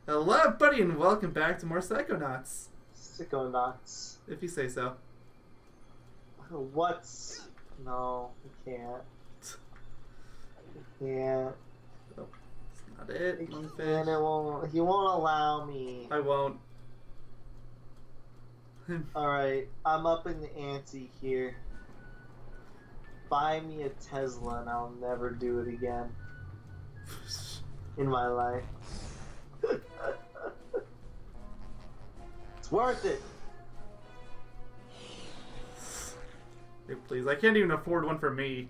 Hello, everybody, and welcome back to more Psychonauts. Psychonauts. If you say so. What's... No, I can't. I can't. Oh, that's not it. And it won't... He won't allow me. I won't. Alright, I'm up in the ante here. Buy me a Tesla and I'll never do it again. In my life. It's worth it! Hey, please, I can't even afford one for me.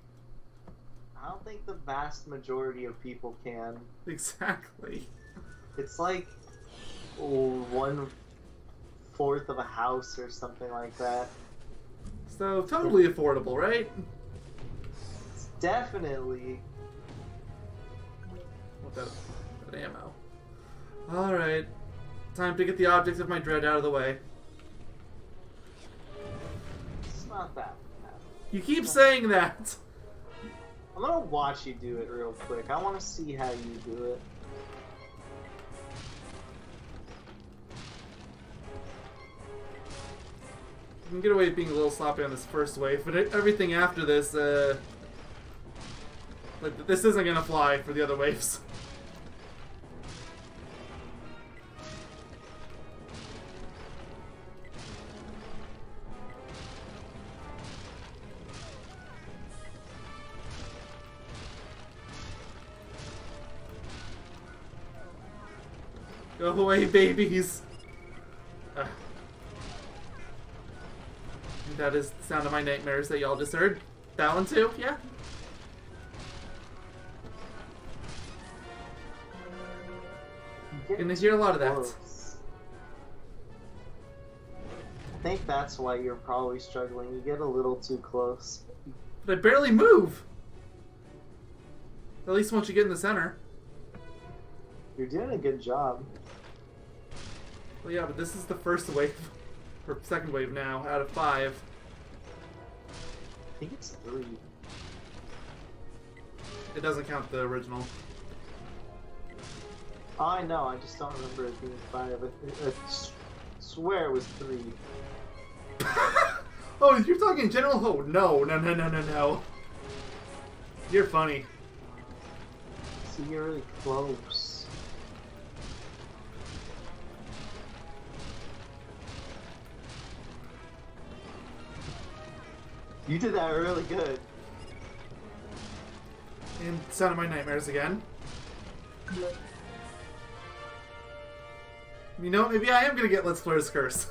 I don't think the vast majority of people can. Exactly. It's like 1/4 of a house or something like that. So, totally affordable, right? It's definitely. What that ammo. Alright. Time to get the objects of my dread out of the way. It's not that bad. You keep saying that! I'm gonna watch you do it real quick. I want to see how you do it. You can get away with being a little sloppy on this first wave, but everything after this, like, this isn't gonna fly for the other waves. Go away, babies! That is the sound of my nightmares that y'all just heard. That one too? Yeah? You're gonna hear a lot of that. I think that's why you're probably struggling. You get a little too close. But I barely move! At least once you get in the center. You're doing a good job. Well, yeah, but this is the first wave, or second wave now, out of 5. I think it's 3. It doesn't count the original. Oh, I know, I just don't remember it being 5. I swear it was 3. Oh, you're talking in general? Oh, no. You're funny. See, you're really close. You did that really good. And sound of my nightmares again. You know what? Maybe I am gonna get Let's Flir's Curse.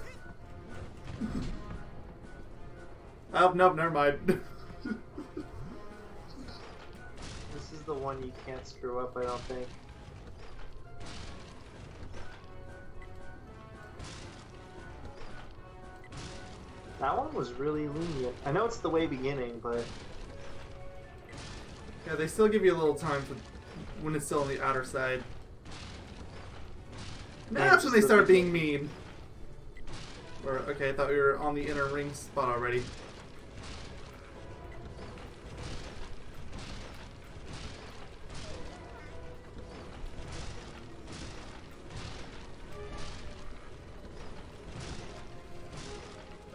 Oh, nope, never mind. This is the one you can't screw up, I don't think. That one was really lenient. I know it's the way beginning, but... Yeah, they still give you a little time for when it's still on the outer side. Now that's when they start being mean. Or, okay, I thought we were on the inner ring spot already.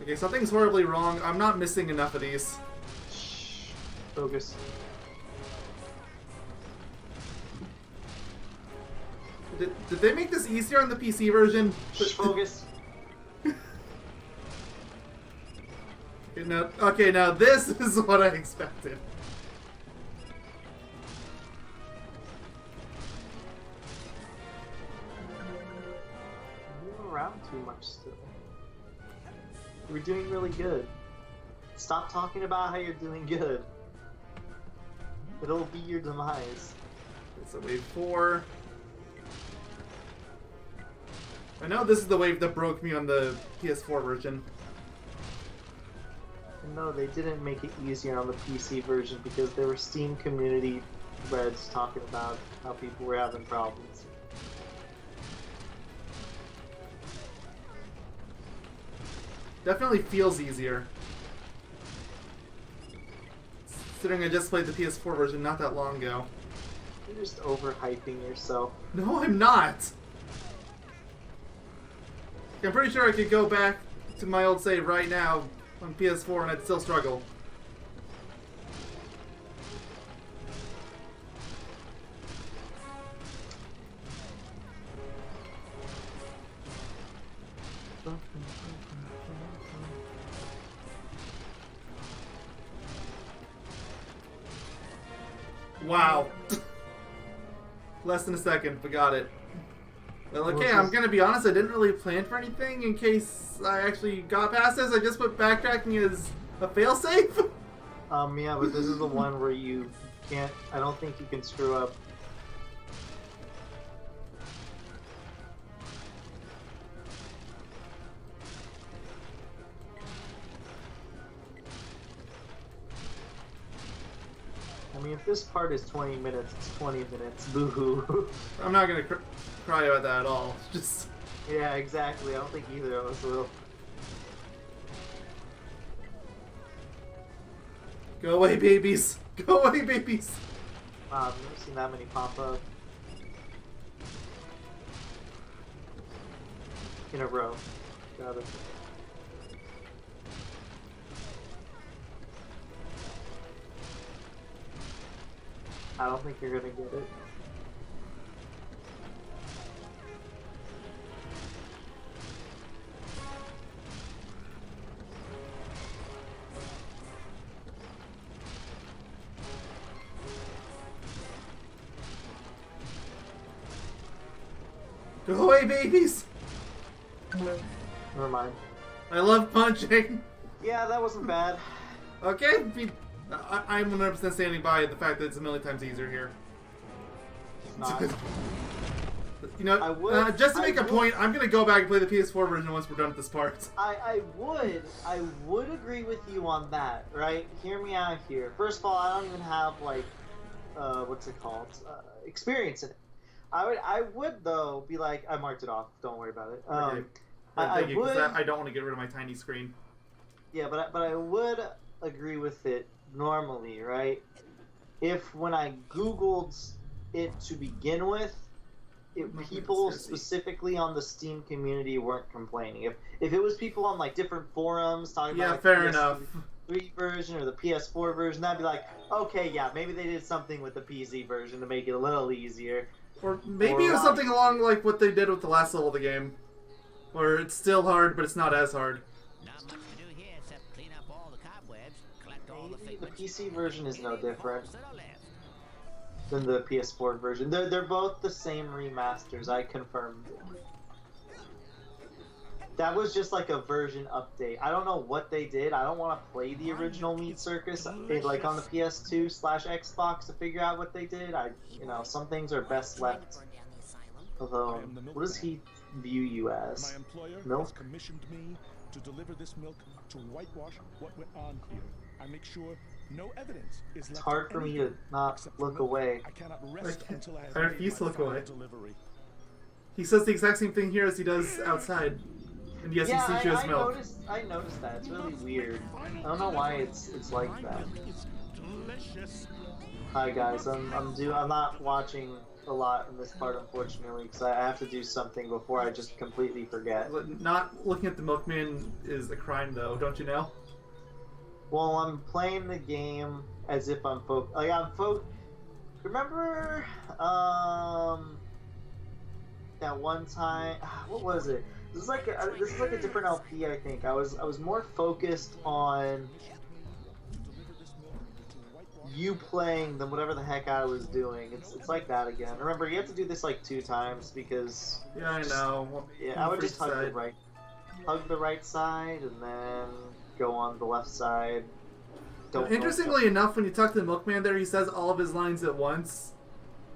Okay, something's horribly wrong. I'm not missing enough of these. Shh. Focus. Did they make this easier on the PC version? Shh, focus. Okay, now this is what I expected. You move around too much still. You're doing really good. Stop talking about how you're doing good. It'll be your demise. So wave 4. I know this is the wave that broke me on the PS4 version. No, they didn't make it easier on the PC version because there were Steam community threads talking about how people were having problems. Definitely feels easier. Considering I just played the PS4 version not that long ago. You're just overhyping yourself. No, I'm not! I'm pretty sure I could go back to my old save right now on PS4 and I'd still struggle. Wow. Less than a second, but got it. Well, okay, I'm gonna be honest, I didn't really plan for anything in case I actually got past this. I just put backtracking as a failsafe. Yeah, but this is the one where you can't, I don't think you can screw up. I mean, if this part is 20 minutes, it's 20 minutes. Boo-hoo. I'm not gonna cry about that at all. Just yeah, exactly. I don't think either of us will. go away, babies. Go away, babies. Wow, I've never seen that many pop up in a row. Got it. I don't think you're gonna get it. Go away, babies. Never mind. I love punching. Yeah, that wasn't bad. Okay, I'm 100% standing by the fact that it's a million times easier here. Not. You know, I would, just to make a point, I'm gonna go back and play the PS4 version once we're done with this part. I would agree with you on that, right? Hear me out here. First of all, I don't even have like, what's it called? Experience in it. I would though be like, I marked it off. Don't worry about it. Okay. Thank you, because I don't want to get rid of my tiny screen. Yeah, but I would agree with it normally, right? If when I Googled it to begin with, people specifically on the Steam community weren't complaining. If it was people on like different forums talking about like fair enough. PS3 version or the PS4 version, that'd be like, okay, yeah, maybe they did something with the PC version to make it a little easier. Or maybe it was something along like what they did with the last level of the game, where it's still hard, but it's not as hard. Maybe the PC version is no different than the PS4 version. They're both the same remasters. I confirmed it. That was just like a version update. I don't know what they did. I don't want to play the original Meat Circus like on the PS2/Xbox to figure out what they did. Some things are best left alone. What does he view you as? Milk? Commissioned me to deliver this milk to whitewash what went on here. I make sure no evidence is left. It's hard for me to not look away. I cannot rest until I have I refuse to look away. Delivery. He says the exact same thing here as he does outside. And yes, Yeah, he sees you as milk. I noticed that. It's really weird. I don't know why it's like that. Hi guys, I'm not watching a lot in this part, unfortunately, because I have to do something before I just completely forget. Not looking at the Milkman is a crime, though, don't you know? Well, I'm playing the game as if I'm Remember, that one time? What was it? This is like a different LP, I think. I was more focused on you playing than whatever the heck I was doing. It's like that again. Remember, you have to do this like 2 times because. Yeah, I know. Yeah, I would just hug the right side, and then go on the left side. Interestingly enough, when you talk to the Milkman there, he says all of his lines at once.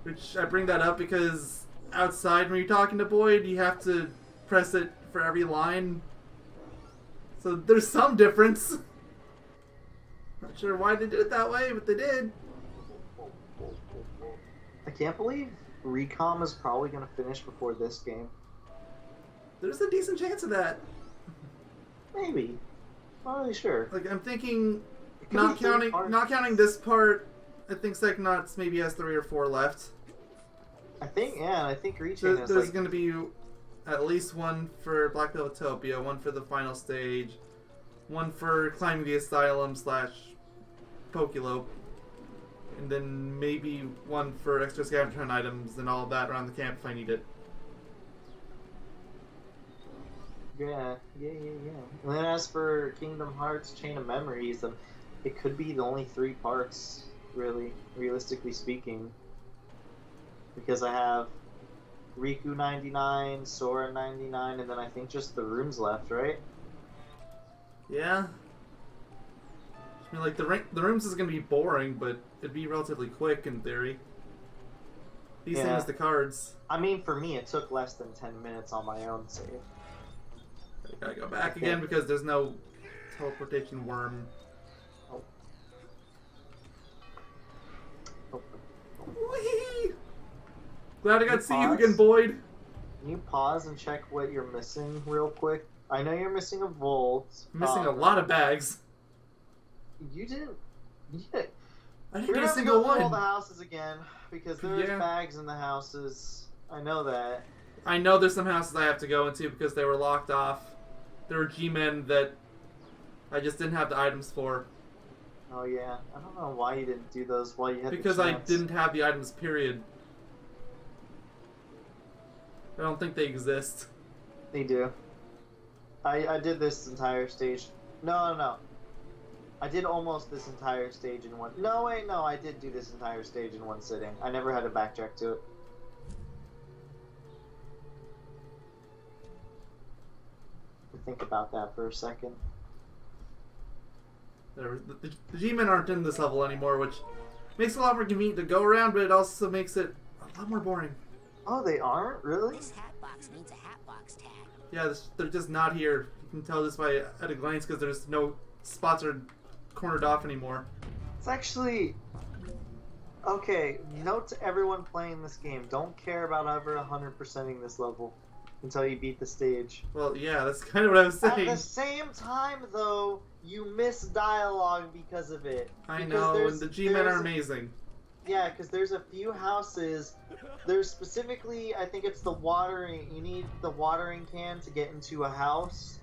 Which, I bring that up because outside, when you're talking to Boyd, you have to press it for every line. So there's some difference. Not sure why they did it that way, but they did. I can't believe Recom is probably going to finish before this game. There's a decent chance of that. Maybe. Not really sure. Like, I'm thinking, not counting this part, I think Psychonauts maybe has 3 or 4 left. I think Reaching There's going to be at least one for Black Velvetopia, one for the final stage, one for climbing the asylum / Pokelope, and then maybe one for extra scavenger hunt items and all of that around the camp if I need it. Yeah. And then as for Kingdom Hearts Chain of Memories, then it could be the only 3 parts, really, realistically speaking. Because I have Riku 99, Sora 99, and then I think just the rooms left, right? Yeah. I mean, like, the rooms is going to be boring, but it'd be relatively quick in theory. These things, the cards. I mean, for me, it took less than 10 minutes on my own save. I gotta go back again because there's no teleportation worm. Oh. Whee! Glad I got to see you again, Boyd. Can you pause and check what you're missing real quick? I know you're missing a vault. I'm missing a lot of bags. You didn't. I didn't We're get a gonna single go one. through all the houses again because there's bags in the houses. I know that. I know there's some houses I have to go into because they were locked off. There were G-men that I just didn't have the items for. Oh yeah, I don't know why you didn't do those while you had because the I chance. didn't have the items, period. I don't think they exist. They do. I did this entire stage. No. I did almost this entire stage in one... No, wait, no, I did do this entire stage in one sitting. I never had to backtrack to it. Think about that for a second. The G-men aren't in this level anymore, which makes it a lot more convenient to go around, but it also makes it a lot more boring. Oh, they aren't? Really? This hat box needs a hat box tag. Yeah, they're just not here. You can tell this at a glance because there's no spots are cornered off anymore. It's actually... Okay, note to everyone playing this game. Don't care about ever 100%ing this level until you beat the stage. Well, yeah, that's kind of what I was saying. At the same time, though, you miss dialogue because of it. I know, and the G-men are amazing. Yeah, because there's a few houses. There's specifically, I think it's the watering. You need the watering can to get into a house,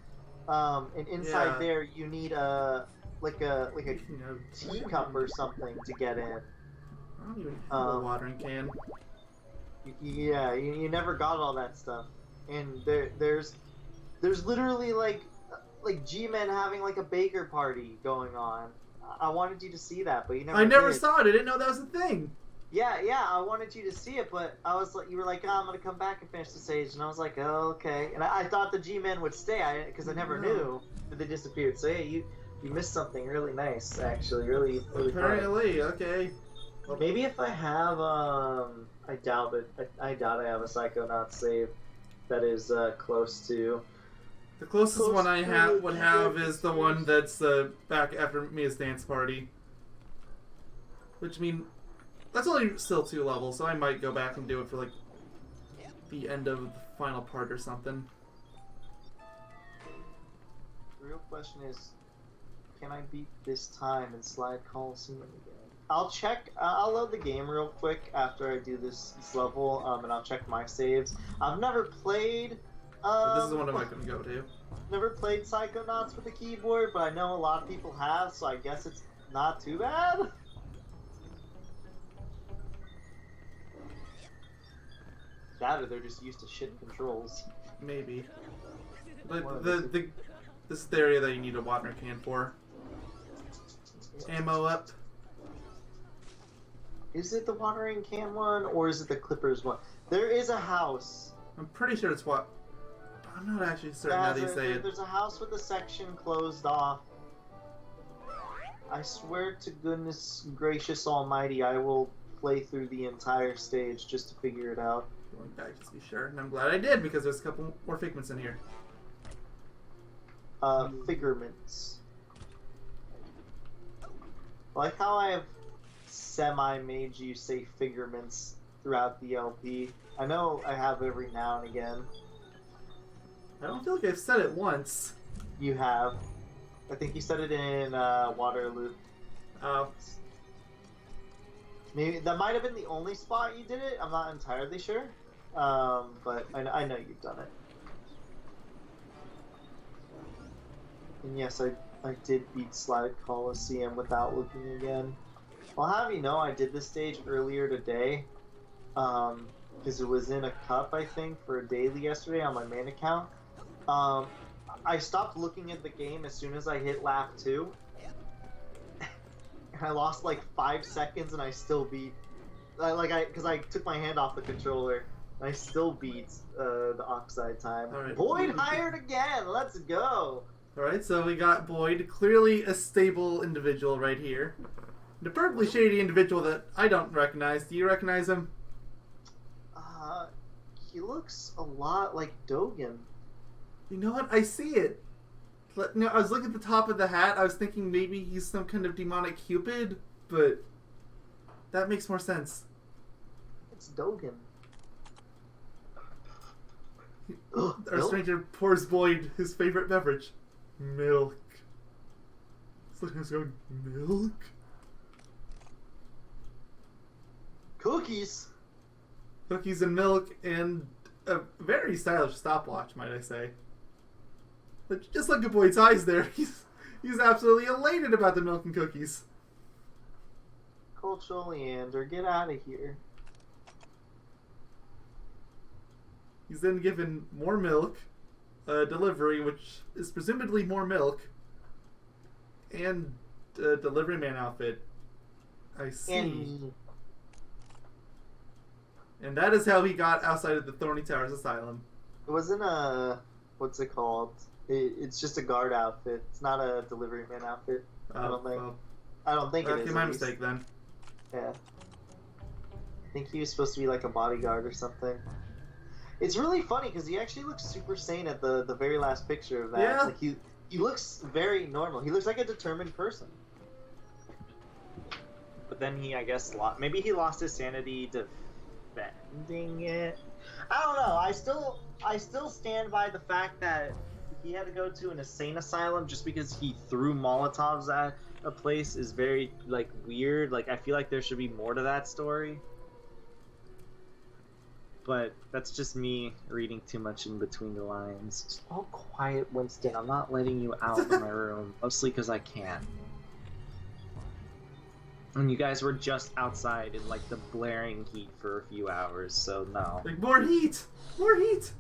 and inside there you need a teacup or something to get in. I don't even have a watering can. Yeah, you never got all that stuff, and there's literally like G-men having like a baker party going on. I wanted you to see that, but you never. I never did. saw it. I didn't know that was a thing. Yeah, I wanted you to see it, but I was like, you were like, oh, I'm gonna come back and finish the stage, and I was like, oh, okay. And I thought the G-men would stay, because I never knew that they disappeared. So hey, you missed something really nice, actually, really Apparently, fun. Okay. Well, maybe if I have, I doubt it. I doubt I have a Psychonauts save that is close to. The closest one I would have is the one that's back after Mia's dance party. Which, I mean, that's only still 2 levels, so I might go back and do it for, like, the end of the final part or something. The real question is, can I beat this time and slide Coliseum again? I'll check, I'll load the game real quick after I do this level, and I'll check my saves. I've never played... this is the one I'm not going to go to. Never played Psychonauts with a keyboard, but I know a lot of people have, so I guess it's not too bad. That or they're just used to shit controls. Maybe. But this is the area that you need a water can for. Ammo up. Is it the watering can one, or is it the Clippers one? There is a house. I'm pretty sure it's what... I'm not actually certain how they say it. There's a house with a section closed off. I swear to goodness gracious almighty, I will play through the entire stage just to figure it out. Going back just to be sure, and I'm glad I did because there's a couple more figments in here. Figurements. Like how I have semi-made you say figurements throughout the LP. I know I have every now and again. I don't feel like I've said it once. You have. I think you said it in Waterloo. Oh. Maybe that might have been the only spot you did it. I'm not entirely sure. But I know you've done it. And yes, I did beat Slide Coliseum without looking again. I'll have you know I did this stage earlier today. Because it was in a cup, I think, for a daily yesterday on my main account. I stopped looking at the game as soon as I hit lap 2. And I lost like 5 seconds and I still beat... Because I took my hand off the controller. And I still beat the Oxide time. Right. Boyd hired again! Let's go! Alright, so we got Boyd. Clearly a stable individual right here. The purpley shady individual that I don't recognize. Do you recognize him? He looks a lot like Dogen. You know what? I see it. No, I was looking at the top of the hat. I was thinking maybe he's some kind of demonic Cupid, but that makes more sense. It's Dogen. Our stranger pours Boyd his favorite beverage. Milk. It's like he's going, milk? Cookies! Cookies and milk and a very stylish stopwatch, might I say. But just look at Boyd's eyes there. He's absolutely elated about the milk and cookies. Cultural Leander, get out of here. He's then given more milk, a delivery, which is presumably more milk, and a delivery man outfit. I see. And that is how he got outside of the Thorny Towers Asylum. It wasn't a... What's it called? It's just a guard outfit. It's not a delivery man outfit. I don't think. Well, I don't think it is. okay, my mistake then. Yeah. I think he was supposed to be like a bodyguard or something. It's really funny because he actually looks super sane at the very last picture of that. Yeah. Like he looks very normal. He looks like a determined person. But then he, I guess, maybe he lost his sanity defending it. I don't know. I still stand by the fact that he had to go to an insane asylum just because he threw Molotovs at a place is very, like, weird. Like, I feel like there should be more to that story. But that's just me reading too much in between the lines. Oh, quiet, Winston. I'm not letting you out of my room, mostly because I can't. And you guys were just outside in, like, the blaring heat for a few hours, so no. Like, more heat! More heat!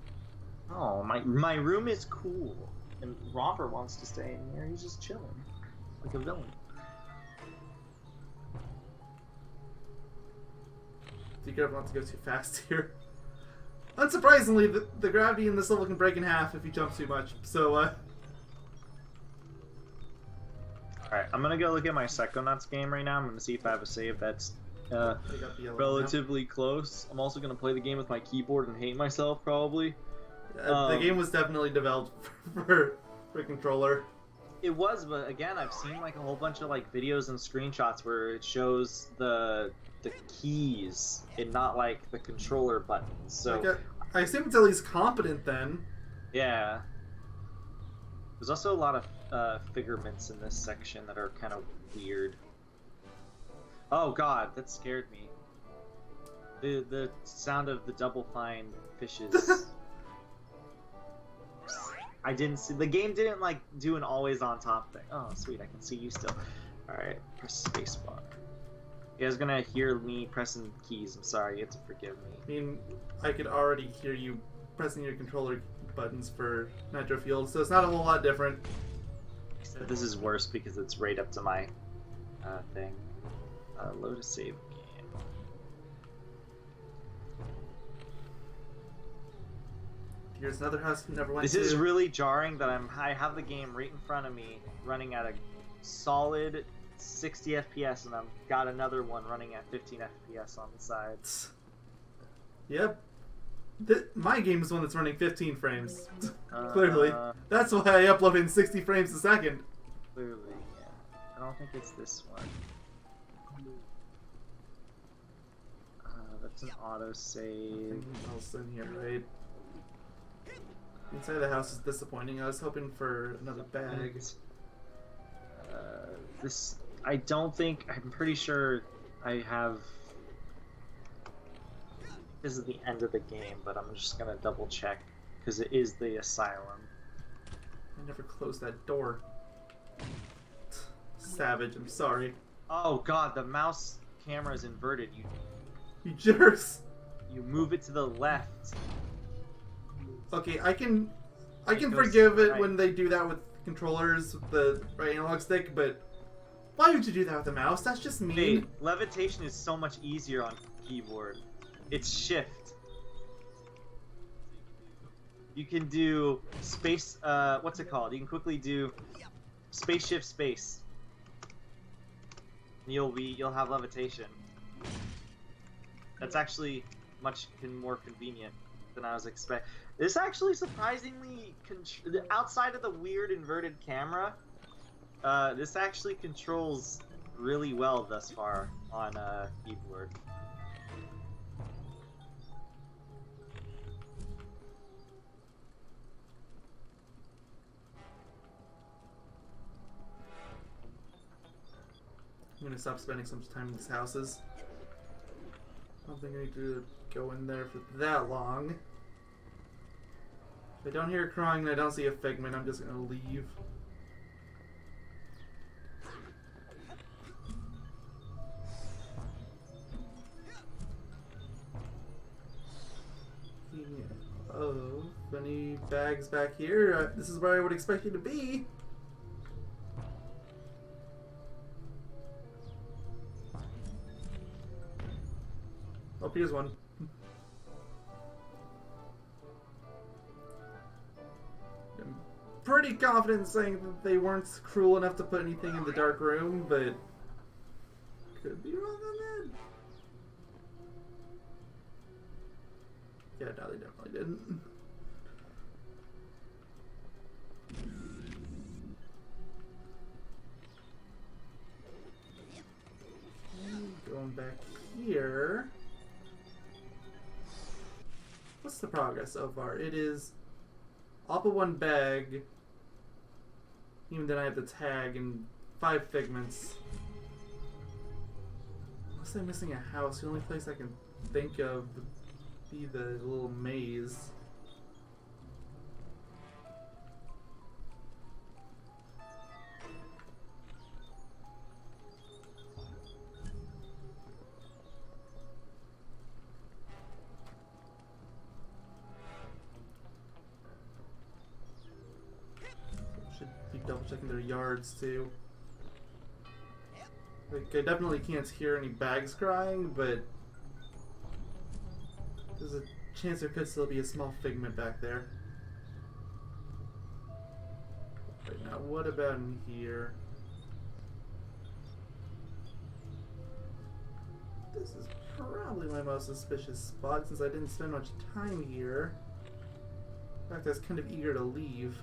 Oh, my room is cool. And Robert wants to stay in here. He's just chilling. Like a villain. Do you not to go too fast here? Unsurprisingly, the gravity in this level can break in half if you jump too much, so, Alright, I'm gonna go look at my Psychonauts game right now. I'm gonna see if I have a save that's relatively close. I'm also gonna play the game with my keyboard and hate myself, probably. The game was definitely developed for a controller. It was, but again, I've seen like a whole bunch of like videos and screenshots where it shows the keys and not like the controller buttons. So like I assume it's at least competent then. Yeah. There's also a lot of figurements in this section that are kind of weird. Oh god, that scared me. The sound of the Double Fine fishes. I didn't see the game didn't like do an always on top thing. Oh sweet, I can see you still. Alright, press spacebar. You guys gonna hear me pressing keys, I'm sorry, you have to forgive me. I mean, I could already hear you pressing your controller buttons for Nitro Fuel, so it's not a whole lot different. Except this is worse because it's right up to my thing. Load a save game. Here's another house you never went This to. is really jarring that I have the game right in front of me running at a solid 60 FPS and I've got another one running at 15 FPS on the sides. Yep. My game is one that's running 15 frames. Clearly. That's why I upload in 60 frames a second. Clearly, yeah. I don't think it's this one. That's an autosave. Anything else in here, right? Inside the house is disappointing. I was hoping for another bag. This, I don't think, I'm pretty sure I have, this is the end of the game, but I'm just gonna double check, because it is the asylum. I never closed that door. Savage, I'm sorry. Oh god, the mouse camera is inverted. You jerks. You move it to the left. Okay, I can goes forgive it right. when they do that with controllers with the right analog stick, but why would you do that with the mouse? That's just mean. Hey, levitation is so much easier on keyboard. It's shift. You can do space, what's it called? You can quickly do space shift space. You'll have levitation. That's actually much more convenient than I was expecting. This actually surprisingly, outside of the weird inverted camera, this actually controls really well thus far on keyboard. I'm gonna stop spending so much time in these houses. I don't think I need to go in there for that long. If I don't hear crying and I don't see a figment, I'm just gonna leave. Yeah. Oh, any bags back here? This is where I would expect you to be. Oh, here's one. I'm pretty confident in saying that they weren't cruel enough to put anything in the dark room, but could be wrong on that. Yeah, no, they definitely didn't. Going back here. What's the progress so far? It is all but one bag. Even then I have the tag and 5 figments. Unless I'm missing a house, the only place I can think of would be the little maze. Double checking their yards too. Like, I definitely can't hear any bags crying, but there's a chance there could still be a small figment back there. Right now, what about in here? This is probably my most suspicious spot since I didn't spend much time here. In fact, I was kind of eager to leave.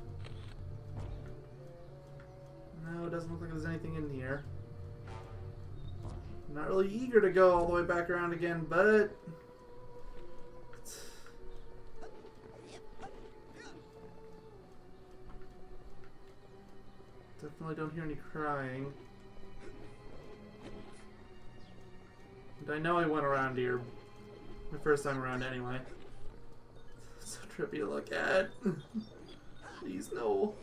No, it doesn't look like there's anything in here. I'm not really eager to go all the way back around again, but definitely don't hear any crying. And I know I went around here my first time around anyway. It's so trippy to look at. Please, no.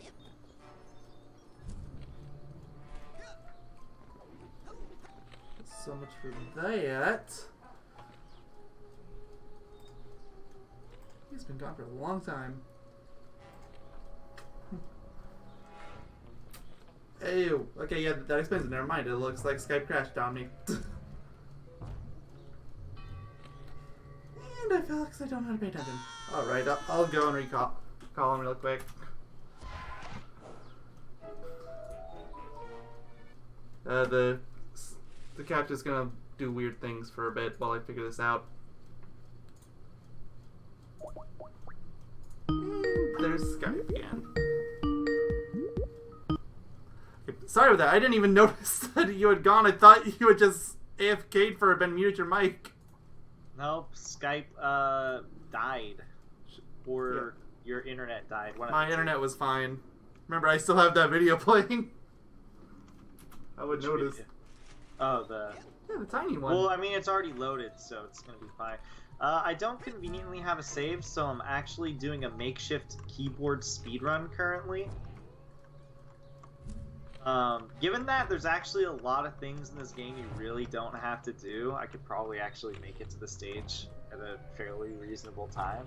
So much for that. He's been gone for a long time. Ew. Okay, yeah, that explains it. Never mind. It looks like Skype crashed on me. And I fell because I don't know how to pay attention. Alright, I'll go and call him real quick. The captain's gonna do weird things for a bit while I figure this out. There's Skype again. Okay, sorry about that. I didn't even notice that you had gone. I thought you had just AFK'd for a bit and muted your mic. Nope, Skype died. Or your internet died. My internet was fine. Remember, I still have that video playing. I would notice. Oh, the tiny one. Well, I mean, it's already loaded, so it's gonna be fine. I don't conveniently have a save, so I'm actually doing a makeshift keyboard speedrun currently. Given that there's actually a lot of things in this game you really don't have to do, I could probably actually make it to the stage at a fairly reasonable time.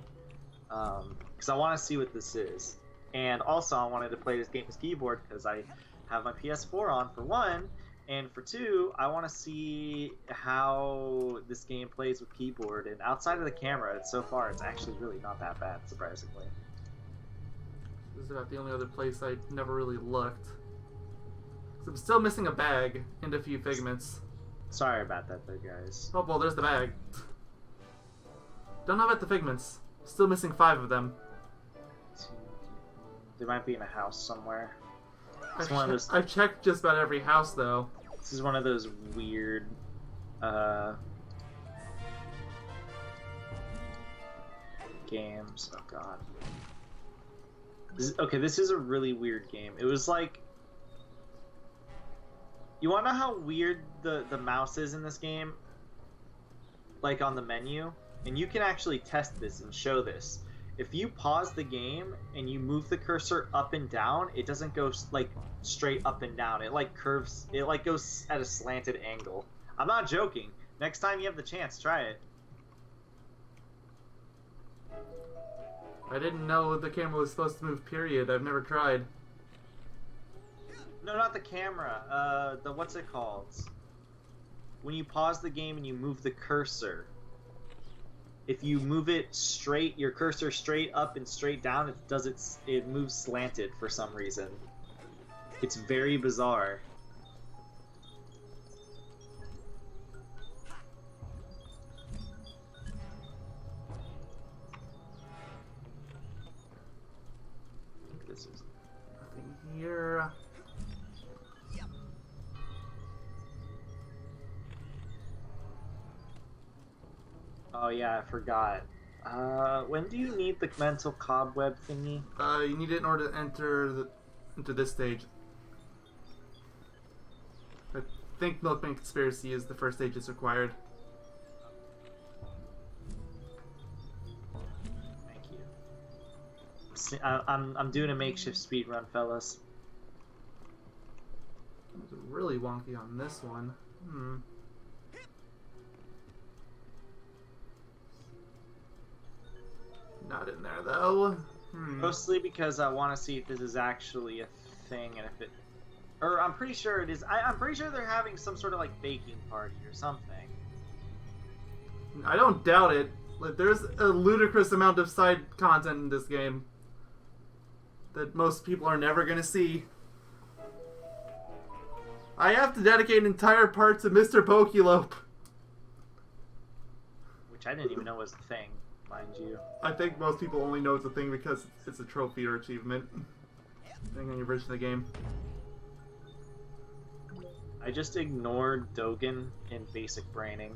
Because I want to see what this is. And also I wanted to play this game with keyboard because I have my PS4 on, for one, and for two, I want to see how this game plays with keyboard. And outside of the camera, so far, it's actually really not that bad, surprisingly. This is about the only other place I never really looked. So I'm still missing a bag and a few figments. Sorry about that, though, guys. Oh, well, there's the bag. Don't know about the figments. Still missing 5 of them. They might be in a house somewhere. I've checked just about every house, though. This is one of those weird, games. Oh god. This is a really weird game. It was like... You wanna know how weird the mouse is in this game? Like on the menu? And you can actually test this and show this. If you pause the game and you move the cursor up and down, it doesn't go like straight up and down. It like curves. It like goes at a slanted angle. I'm not joking. Next time you have the chance, try it. I didn't know the camera was supposed to move, period. I've never tried. No, not the camera. The what's it called? When you pause the game and you move the cursor. If you move it straight, your cursor straight up and straight down, it moves slanted for some reason. It's very bizarre. I think this is nothing here. Oh yeah, I forgot. When do you need the mental cobweb thingy? You need it in order to enter into this stage. I think Milkman Conspiracy is the first stage that's required. Thank you. I'm doing a makeshift speed run, fellas. It's really wonky on this one. Not in there though. Mostly because I want to see if this is actually a thing, and if it, or I'm pretty sure it is. I'm pretty sure they're having some sort of like baking party or something. I don't doubt it. Like, there's a ludicrous amount of side content in this game that most people are never gonna see. I have to dedicate an entire part to Mr. Pokelope, Which I didn't even know was a thing. Mind you. I think most people only know it's a thing because it's a trophy or achievement thing on your version of the game. I just ignored Dogen in basic braining.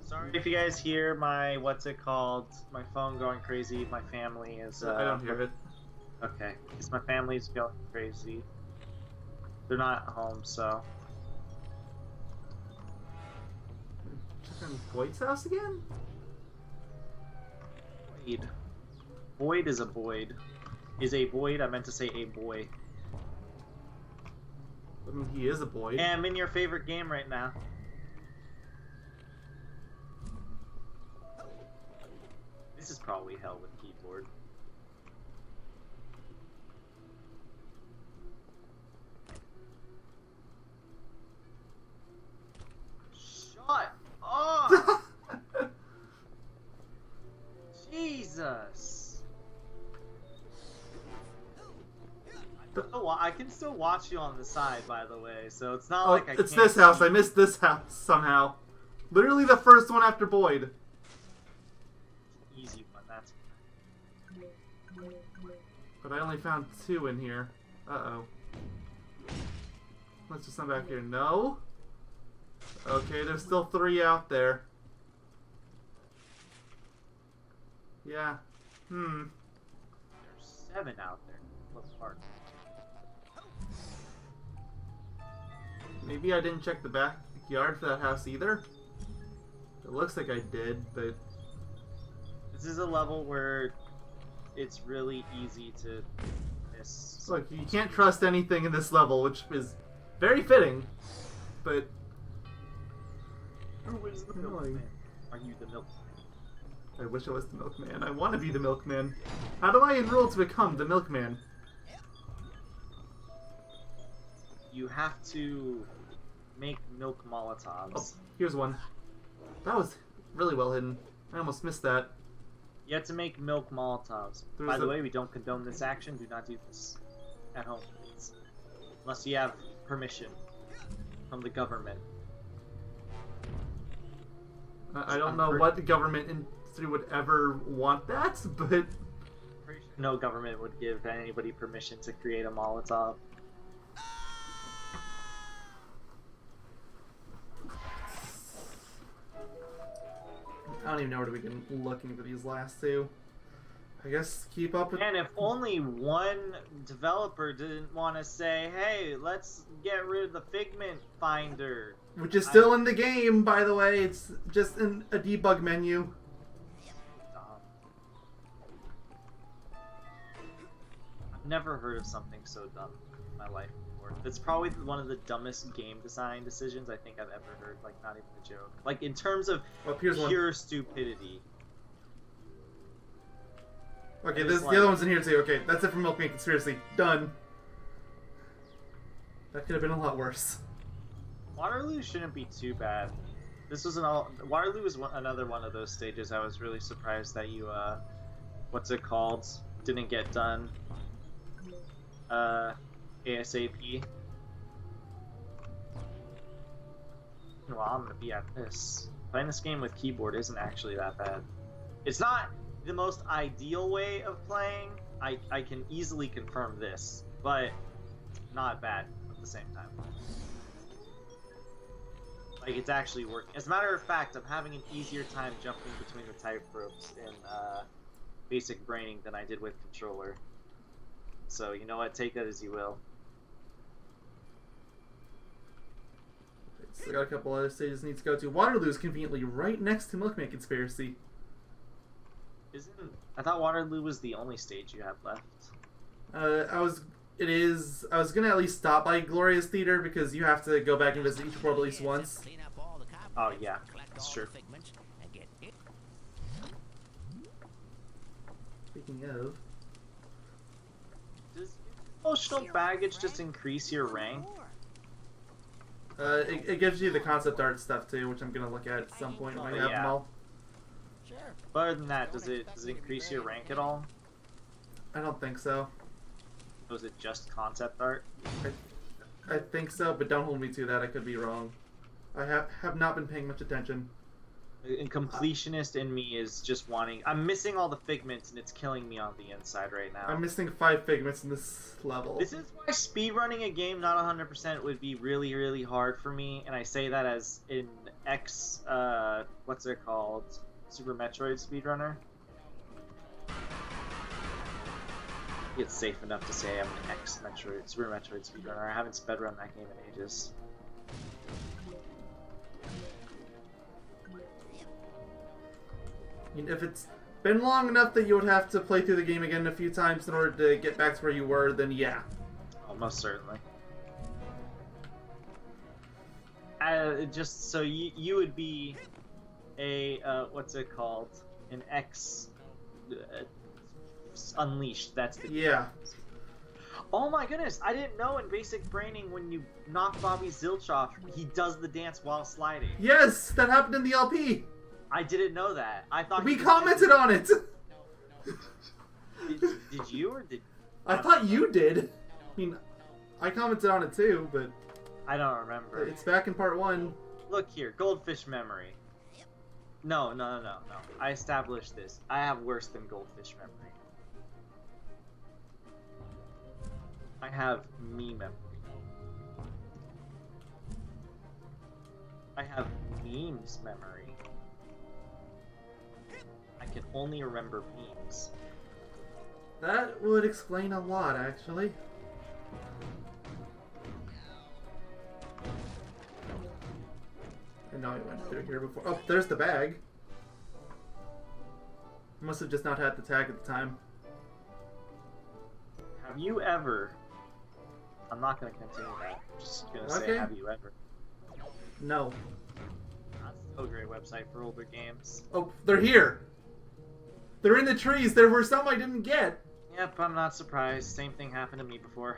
Sorry if you guys hear my, what's it called, my phone going crazy. My family is... I don't hear it. Okay, because my family's going crazy. They're not home, so... Boyd's house again? Boyd. Boyd is a Boyd. Is a Boyd? I meant to say a boy. I mean, he is a Boyd. And I'm in your favorite game right now. This is probably hell with keyboard. Shut up! Jesus! I can still watch you on the side, by the way, so it's not like I can't. It's this house. I missed this house somehow. Literally the first one after Boyd. Easy one, that's. But I only found 2 in here. Uh-oh. Let's just come back here. No? Okay, there's still 3 out there. Yeah. There's 7 out there. Let's park. Maybe I didn't check the backyard for that house either. It looks like I did, but... This is a level where it's really easy to miss. Look, you can't trust anything in this level, which is very fitting, but... Who is the milkman? Are you the milkman? I wish I was the milkman. I want to be the milkman. How do I enroll to become the milkman? You have to make milk molotovs. Oh, here's one. That was really well hidden. I almost missed that. You have to make milk molotovs. By the way, we don't condone this action. Do not do this at home, please. Unless you have permission from the government. I don't know what the government industry would ever want that, but... Pretty sure no government would give anybody permission to create a Molotov. I don't even know where to begin looking for these last two. I guess keep up with... And if only one developer didn't want to say, hey, let's get rid of the Figment Finder. Which is still in the game, by the way. It's just in a debug menu. I've never heard of something so dumb in my life before. It's probably one of the dumbest game design decisions I think I've ever heard. Like, not even a joke. Like, in terms of pure stupidity. Okay, the other one's in here too. Okay, that's it for Milkman Conspiracy. Done. That could have been a lot worse. Waterloo shouldn't be too bad. This was Waterloo was another one of those stages I was really surprised that you, what's it called? Didn't get done. ASAP. Well, I'm gonna be at this. Playing this game with keyboard isn't actually that bad. It's not the most ideal way of playing. I can easily confirm this, but not bad at the same time. Like, it's actually working. As a matter of fact, I'm having an easier time jumping between the type ropes in basic braining than I did with controller. So, you know what? Take that as you will. So I got a couple other stages need to go to. Waterloo is conveniently right next to Milkman Conspiracy. I thought Waterloo was the only stage you have left. I was gonna at least stop by Gloria's Theater because you have to go back and visit each world at least once. Oh yeah, that's true. Speaking of, does emotional baggage just increase your rank? it gives you the concept art stuff too, which I'm gonna look at some point when I have them all. Other than that, does it increase your rank at all? I don't think so. Was it just concept art? I think so, but don't hold me to that. I could be wrong. I have not been paying much attention. And completionist in me is just wanting... I'm missing all the figments, and it's killing me on the inside right now. I'm missing 5 figments in this level. This is why speedrunning a game not 100% would be really, really hard for me, and I say that as in what's it called? Super Metroid speedrunner. It's safe enough to say I'm an Super Metroid speedrunner. I haven't spedrun that game in ages. I mean, if it's been long enough that you would have to play through the game again a few times in order to get back to where you were, then yeah. Almost certainly. Just so you would be a what's it called? An Unleashed. That's the yeah. Oh my goodness! I didn't know in basic braining when you knock Bobby Zilch off, he does the dance while sliding. Yes, that happened in the LP. I didn't know that. I thought we commented on it. Did you or did? I thought you did. I mean, I commented on it too, but I don't remember. It's back in part 1. Look here, goldfish memory. No. I established this. I have worse than goldfish memory. I have me memory. I have memes memory. I can only remember memes. That would explain a lot, actually. I know I went through here before. Oh, there's the bag. Must have just not had the tag at the time. Have you ever... I'm not going to continue that. I'm just going to say, Okay. have you ever? No. That's still a great website for older games. Oh, they're here. They're in the trees. There were some I didn't get. Yep, I'm not surprised. Same thing happened to me before.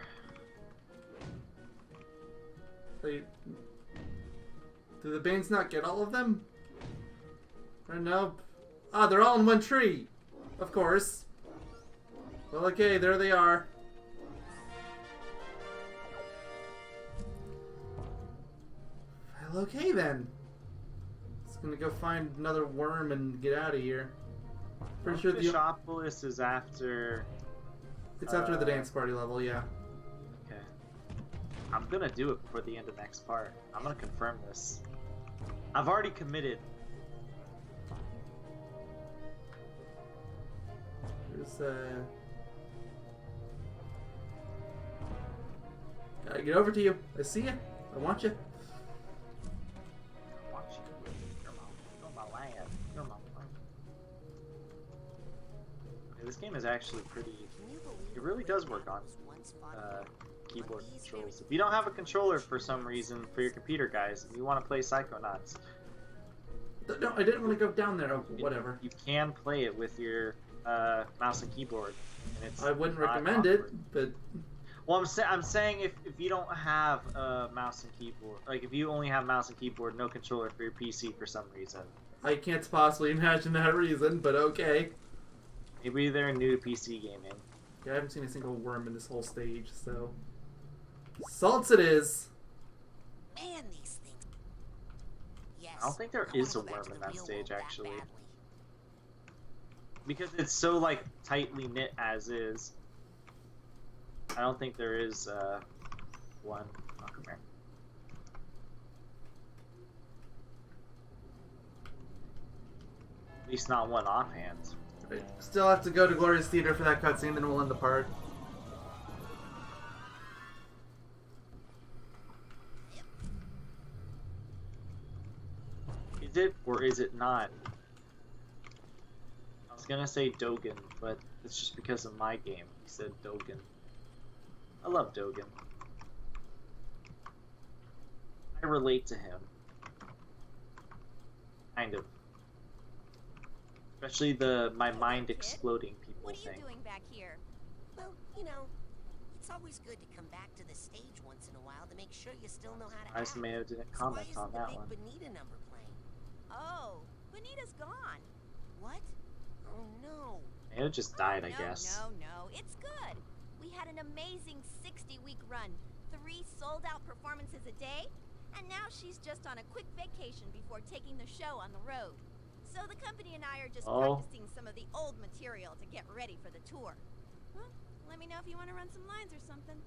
Did the Banes not get all of them? Or no? Ah, they're all in one tree. Of course. Well, okay, there they are. Well, okay then. Just gonna go find another worm and get out of here. Pretty sure the Shopolis is after... It's after the dance party level, yeah. Okay. I'm gonna do it before the end of next part. I'm gonna confirm this. I've already committed. There's gotta get over to you. I see you. I want you. I want you. You're my land. You're my land. Okay, this game is actually pretty... It really does work on keyboard controls. If you don't have a controller for some reason for your computer, guys, and you want to play Psychonauts... No, I didn't want to go down there. Oh, whatever. You can play it with your mouse and keyboard. And it's I wouldn't not recommend awkward. it, but... Well, I'm saying if you don't have a mouse and keyboard, like if you only have mouse and keyboard, no controller for your PC for some reason. I can't possibly imagine that reason, but okay. Maybe they're new to PC gaming. Yeah, I haven't seen a single worm in this whole stage, so... Salts it is! Man, these things. Yes. I don't think there is a wanna go back worm to in the that real stage, world that actually. badly. Because it's so, like, tightly knit as is. I don't think there is, one. Oh, come here. At least not one offhand. Right. Still have to go to Gloria's Theater for that cutscene, then we'll end the part. Is it, or is it not? I was gonna say Dogen, but it's just because of my game. He said Dogen. I love Dogen. I relate to him. Kind of. Especially the my mind exploding people What are you thing. doing back here? Well, you know, it's always good to come back to the stage once in a while to make sure you still know how to Ice act. Mayo didn't So why comment isn't on the that big one. Bonita number playing? Oh, Bonita's gone. What? Oh no. Mayo just died, I no, guess. No, it's good. We had an amazing 60-week run. 3 sold-out performances a day, and now she's just on a quick vacation before taking the show on the road. So the company and I are just practicing some of the old material to get ready for the tour. Well, let me know if you want to run some lines or something.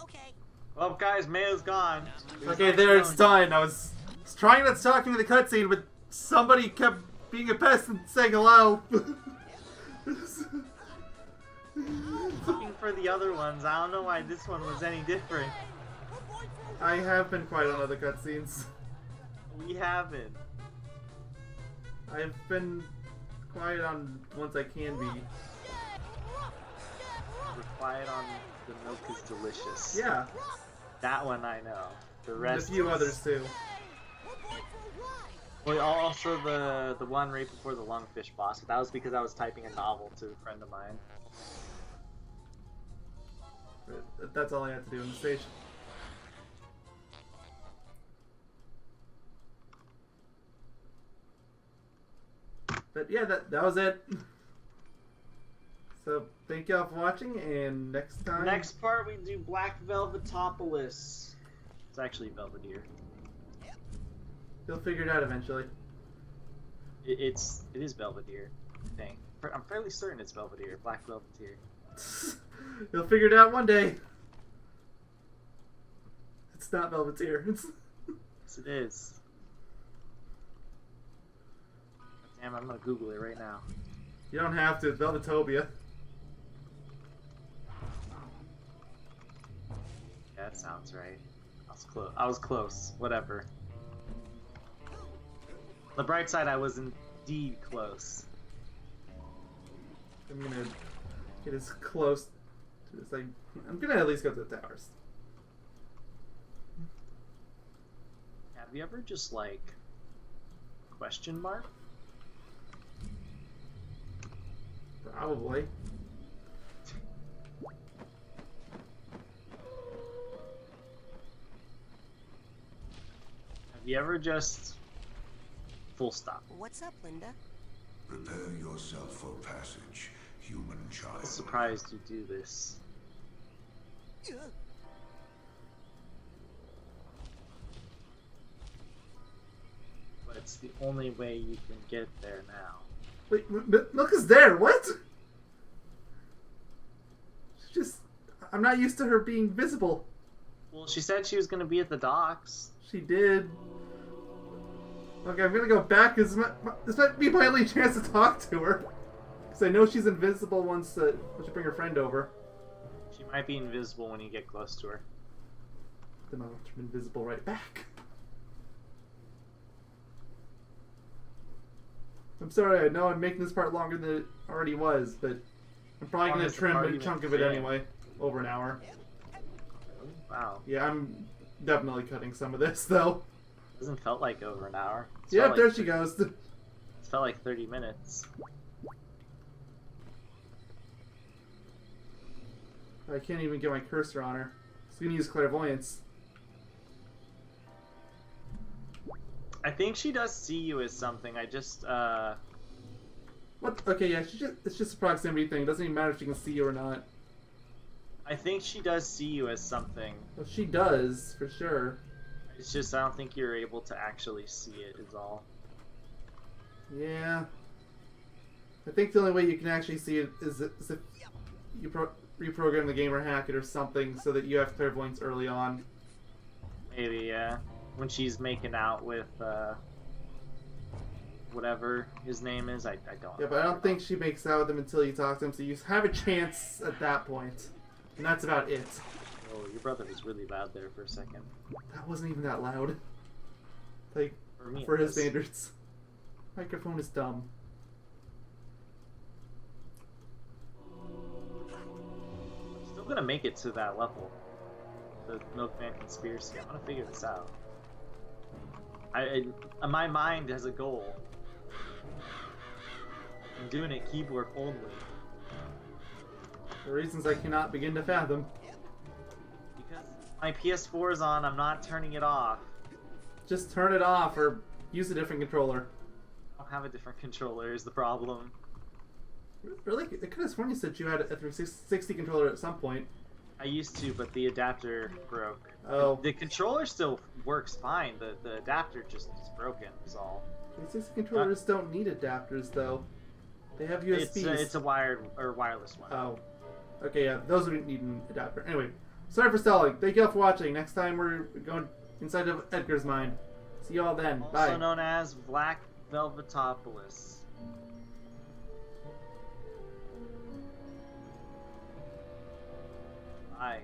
Okay. Well, guys, Mayo's gone. Okay, there it's done. I was trying not to talk into the cutscene, but somebody kept being a pest and saying hello. Looking for the other ones. I don't know why this one was any different. I have been quiet on other cutscenes. We haven't. I've been quiet on ones I can be. We're quiet on The Milk is Delicious. Yeah, That one I know. The and rest a few is... others too. Well, also the one right before the lungfish boss. But that was because I was typing a novel to a friend of mine. But that's all I had to do on the stage. But yeah, that was it. So thank y'all for watching, and next time. Next part we do Black Velvetopolis. It's actually Belvedere. You'll figure it out eventually. It is Belvedere, I think. I'm fairly certain it's Belvedere. Black Velveteer. You'll figure it out one day. It's not Velveteer. Yes, it is. Damn, I'm gonna Google it right now. You don't have to. It's Velvetopia. Yeah, that sounds right. I was close. I was close. Whatever. On the bright side, I was indeed close. I'm gonna get as close to It's like, I'm gonna at least go to the towers. Have you ever just like question mark? Probably. Have you ever just full stop? What's up, Linda? Prepare yourself for passage, human child. I'm surprised you do this. But it's the only way you can get there now. Wait, Milk is there. What? She's just, I'm not used to her being visible. Well, she said she was going to be at the docks. She did. Okay, I'm gonna go back because this might be my only chance to talk to her. Because I know she's invisible once you bring her friend over. She might be invisible when you get close to her. Then I'll turn invisible right back. I'm sorry, I know I'm making this part longer than it already was, but I'm probably How long gonna has the trim party a chunk been of it filmed? anyway. Over an hour. Wow. Yeah, I'm definitely cutting some of this though. Doesn't felt like over an hour. It's Yep, felt there like, she goes. It felt like 30 minutes. I can't even get my cursor on her. It's gonna use clairvoyance. I think she does see you as something. I just, What? Okay, yeah, it's just a proximity thing. It doesn't even matter if she can see you or not. I think she does see you as something. Well, she does, for sure. It's just I don't think you're able to actually see it is all. Yeah. I think the only way you can actually see it is if you reprogram the game or hack it or something so that you have clairvoyance early on. Maybe, yeah. When she's making out with, whatever his name is, I don't Yeah, but I don't think she makes out with him until you talk to him, so you have a chance at that point. And that's about it. Oh, your brother was really loud there for a second. That wasn't even that loud. Like, For me, for it his was. standards. Microphone is dumb. I'm still gonna make it to that level. The Milkman conspiracy. I'm gonna figure this out. My mind has a goal. I'm doing it keyboard only. For reasons I cannot begin to fathom. Because my PS4 is on, I'm not turning it off. Just turn it off or use a different controller. I don't have a different controller is the problem. Really? I could have sworn you said you had a 360 controller at some point. I used to, but the adapter broke. Oh. The controller still works fine. The adapter just is broken is all. 360 controllers don't need adapters though. They have USBs. It's a wired or wireless one. Oh. Okay, yeah, those would need an adapter. Anyway, sorry for stalling. Thank you all for watching. Next time we're going inside of Edgar's mind. See you all then. Also Bye. known as Black Velvetopolis. Bye.